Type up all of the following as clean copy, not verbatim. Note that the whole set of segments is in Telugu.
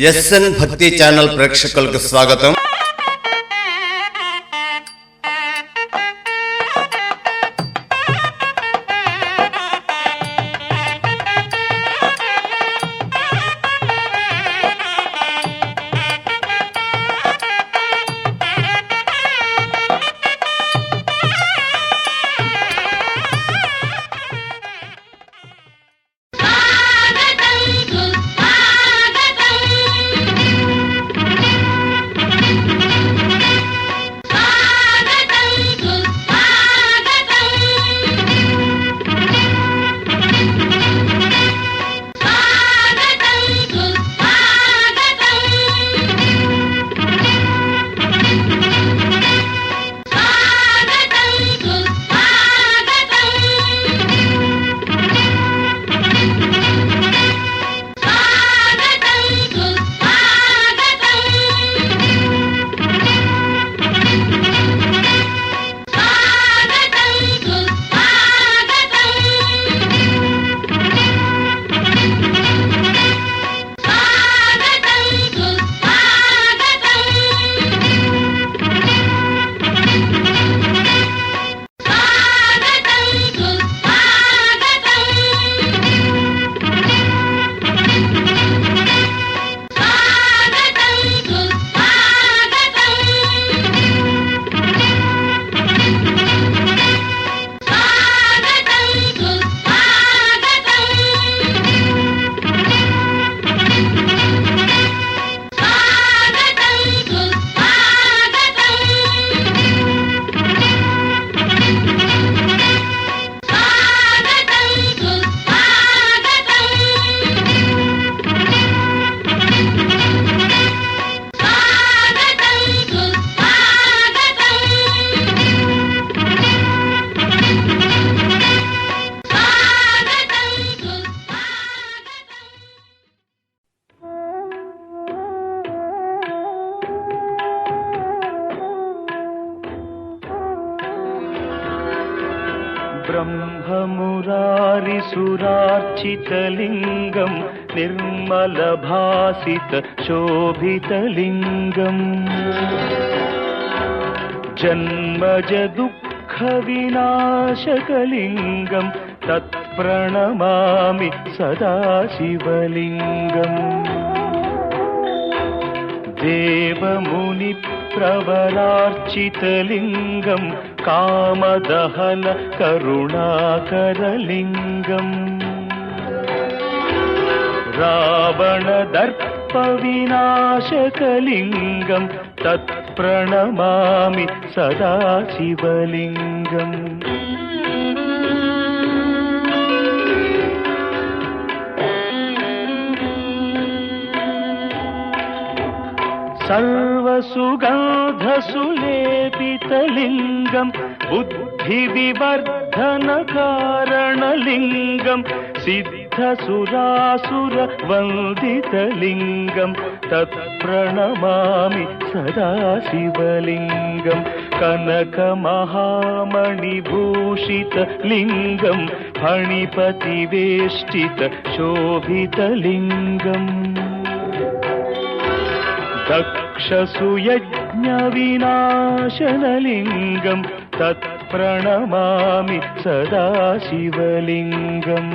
ఎస్ఎన్ భక్తి ఛానల్ ప్రేక్షకులకు స్వాగతం. ब्रह्ममुरारिसुरार्चितलिङ्गं निर्मलभासित शोभितलिङ्गम् जन्मज दुःखविनाशकलिङ्गं तत्प्रणमामि सदा शिवलिङ्गम् देवमुनिप्रवरार्चितलिङ्गं कामदहन करुणाकरलिङ्गम् रावणदर्पविनाशकलिङ्गं तत्प्रणमामि सदा शिवलिङ्गम् सर्वसुगन्धसुलेपितलिङ्गं बुद्धिविवर्धनकारणलिङ्गं सिद्धसुरासुरवन्दितलिङ्गं तत्प्रणमामि सदा शिवलिङ्गं कनकमहामणिभूषितलिङ्गं फणिपतिवेष्टितशोभितलिङ्गम् दक्षसुयज्ञविनाशनलिङ्गं तत्प्रणमामि सदा शिवलिङ्गम्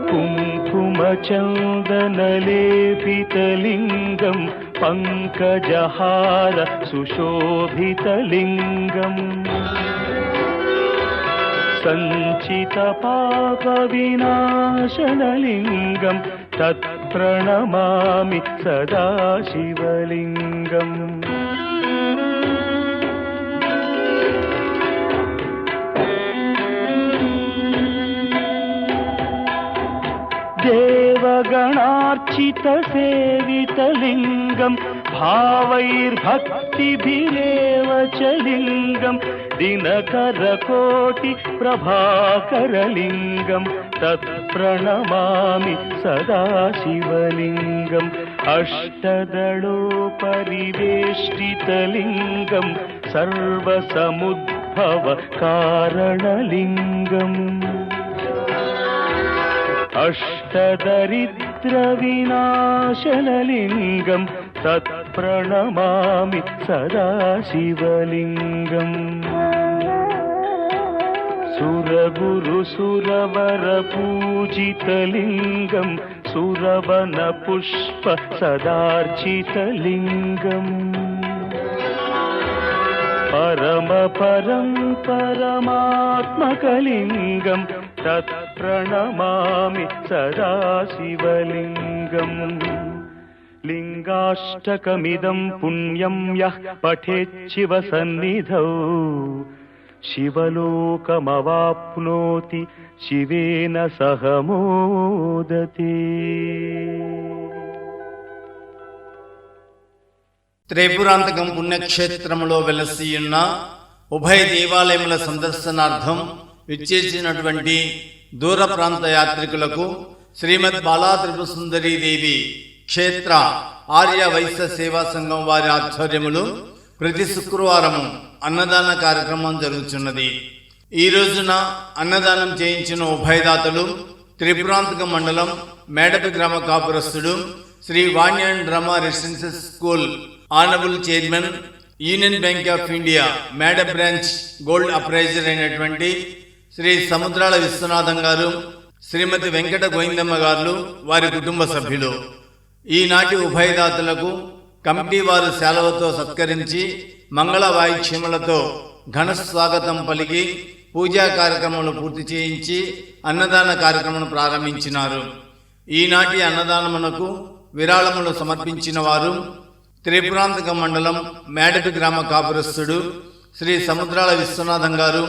कुङ्कुमचन्दनलेपितलिङ्गं पङ्कजहार सुशोभितलिङ्गम् सञ्चितपापविनाशनलिङ्गं तत्प्रणमामि सदा शिवलिङ्गम् देवगणार्चितसेवितलिङ्गं भावैर्भक्तिभिरेव च लिङ्गं दिनकरकोटिप्रभाकरलिङ्गं तत्प्रणमामि सदा शिवलिङ्गम् अष्टदलोपरिवेष्टितलिङ्गं सर्वसमुद्भवकारणलिङ्गम् अष्टदरिद्र दरिद्रविनाशनलिङ्गं तत्प्रणमामि सदा शिवलिङ्गम् सुरगुरुसुरवरपूजितलिङ्गं सुरवनपुष्प सदार्चितलिङ्गम् परमात्मकलिङ्गं तत्प्रणमामि सदा शिवलिङ्गम् लिङ्गाष्टकमिदं पुण्यं यः पठेच्छिवसन्निधौ शिवलोकमवाप्नोति शिवेन सह मोदते। త్రిపురాంతకం పుణ్యక్షేత్రములో వెలసి ఉన్న ఉభయ దేవాలయముల సందర్శనార్థం విచ్చేసినటువంటి దూర ప్రాంత యాత్రికులకు శ్రీమద్ బాలా త్రిపుర సుందరీ దేవి క్షేత్ర ఆర్య వైశ్య సేవా సంఘం వారి ఆధ్వర్యములు ప్రతి శుక్రవారము అన్నదాన కార్యక్రమం జరుగుతున్నది. ఈ రోజున అన్నదానం చేయించిన ఉభయదాతలు త్రిపురాంతక మండలం మేడపి గ్రామ కాపురస్తుడు Sri Vani and Rama residential school honourable chairman, union bank of India Meda branch gold appraiser అయినటువంటి శ్రీ సముద్రాల విశ్వనాథం గారు, శ్రీమతి వెంకట గోవిందమ్మ గారు, వారి కుటుంబ సభ్యులు ఈనాటి ఉభయదాతలకు కమిటీ వారు సెలవుతో సత్కరించి మంగళ వాయిద్యములతో ఘన స్వాగతం పలికి పూజా కార్యక్రమాలు పూర్తి చేయించి అన్నదాన కార్యక్రమం ప్రారంభించినారు. ఈనాటి అన్నదానమునకు విరాళములు సమర్పించిన వారు త్రిపురాంతక మండలం మేడపి గ్రామ కాపురస్తుడు శ్రీ సముద్రాల విశ్వనాథం గారు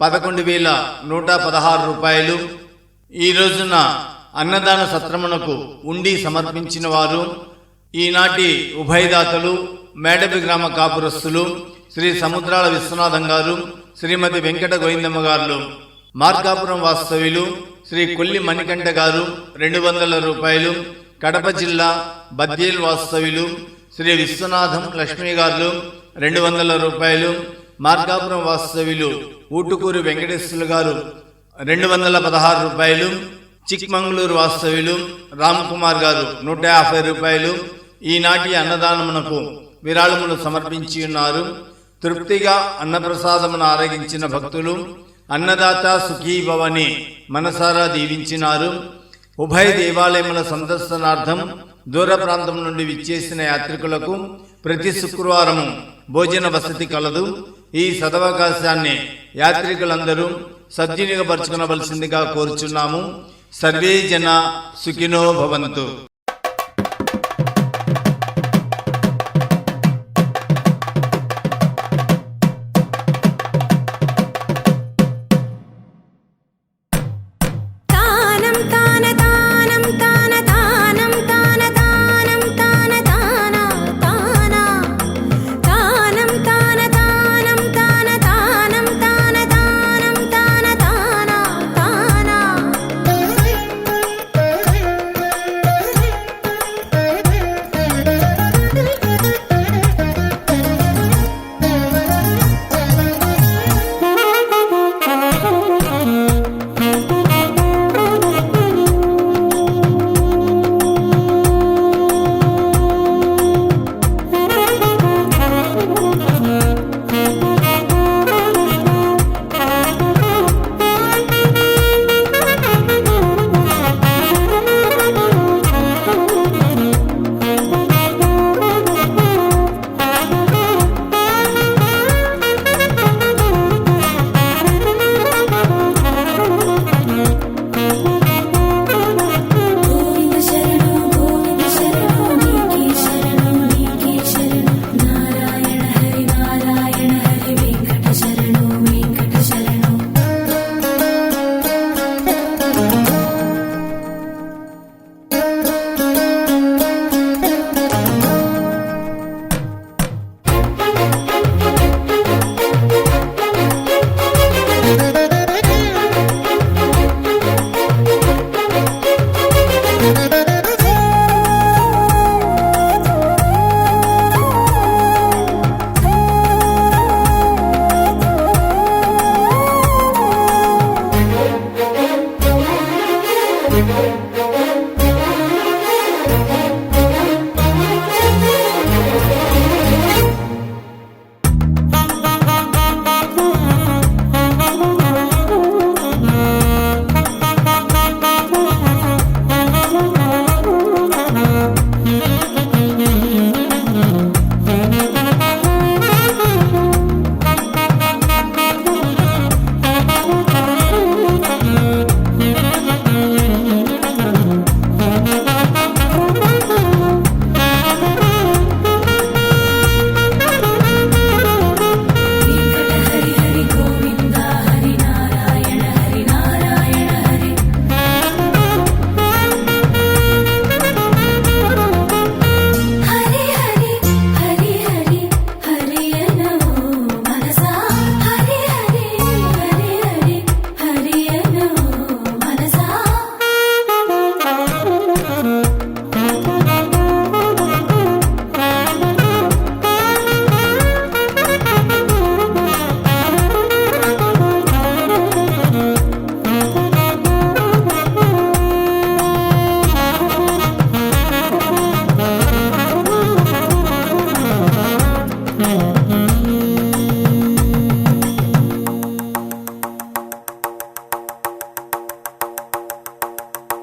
11,116 రూపాయలు. ఈ రోజున అన్నదాన సత్రమునకు ఉండి సమర్పించిన వారు ఈనాటి ఉభయదాతలు మేడపి గ్రామ కాపురస్తులు శ్రీ సముద్రాల విశ్వనాథం గారు, శ్రీమతి వెంకట గోవిందమ్మ గారు. మార్కాపురం వాస్తవ్యులు శ్రీ కొల్లి మణికంఠ గారు 200 రూపాయలు. కడప జిల్లా బద్యేల్ వాస్తవ్యులు శ్రీ విశ్వనాథం లక్ష్మీ గారు 200 రూపాయలు. మార్కాపురం వాస్తవ్యులు ఊటుకూరు వెంకటేశ్వరులు గారు 216 రూపాయలు. చిక్మంగళూరు వాస్తవ్యులు రామ్ కుమార్ గారు 150 రూపాయలు. ఈనాటి అన్నదానమునకు విరాళములు సమర్పించి ఉన్నారు. తృప్తిగా అన్నప్రసాదమును ఆరగించిన భక్తులు అన్నదాత సుఖీభవని మనసారా దీవించినారు. ఉభయ దేవాలయముల సందర్శనార్థం దూర ప్రాంతం నుండి విచ్చేసిన యాత్రికులకు ప్రతి శుక్రవారము భోజన వసతి కలదు. ఈ సదవకాశాన్ని యాత్రికులందరూ సద్వినియోగపరచుకునవలసిందిగా కోరుచున్నాము. సర్వే జన సుఖినో భవంతు.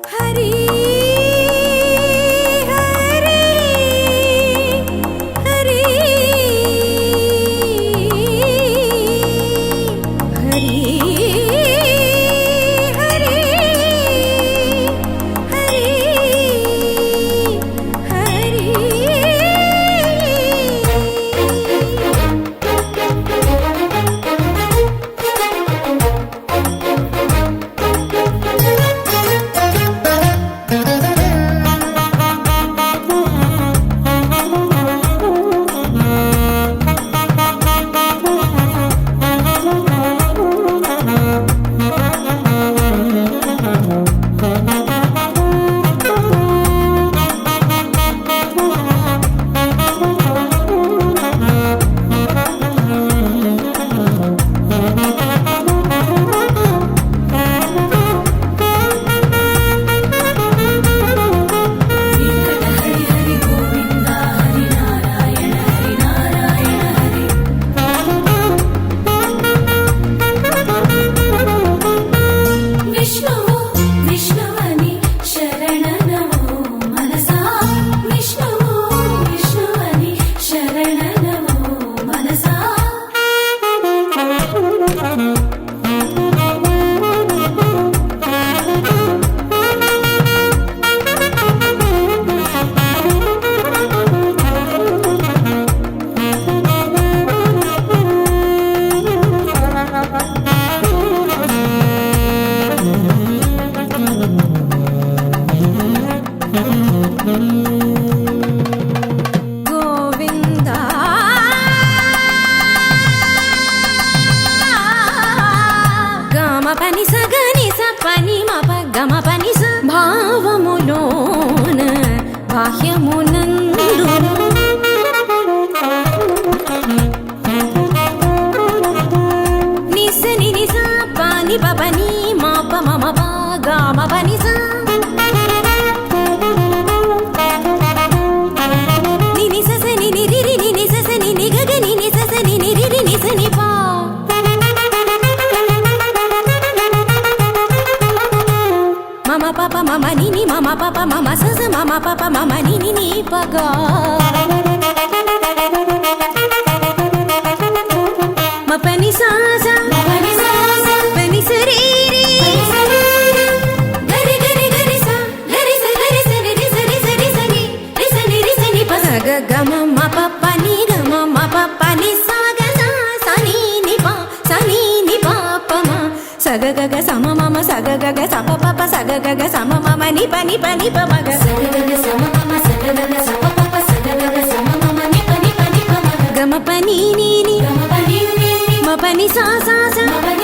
హరి హరి హరి హరి హరి హరి విష్ణువు విష్ణువని శరణనవో మనసా విష్ణువు విష్ణువని శరణనవో మనసా గోవిందా గమ పని సగని స పని మప గమ పని స భావములోన బాహ్యమునందు నిసని నిస పాని పని మాప మమ పా గమ పని స మమ పాప మమ నిని మమ పాప మమ సస మమ పాప మమ నిని నీ పగా మపని సాస పని సరి గరి గరి గరి స గరి స గరి స రి సరి సరి సని రి సని రి సని పస గ గమ మ ప పని గమ మ ప పని సా గ స సని ని ప సని ని ప ప మ సగ గ గ సమ మమ సగ గ గ సప ప ప సగ గ గ సమ మమ ని ప ని ప ని ప మ గ సగ గ గ సమ మమ సగ గ గ సప ప ప సగ గ గ సమ మమ ని ప ని ప ని ప మ గ గమ ప ని ని ని గమ ప ని ని మ ప ని సా సా స మ ప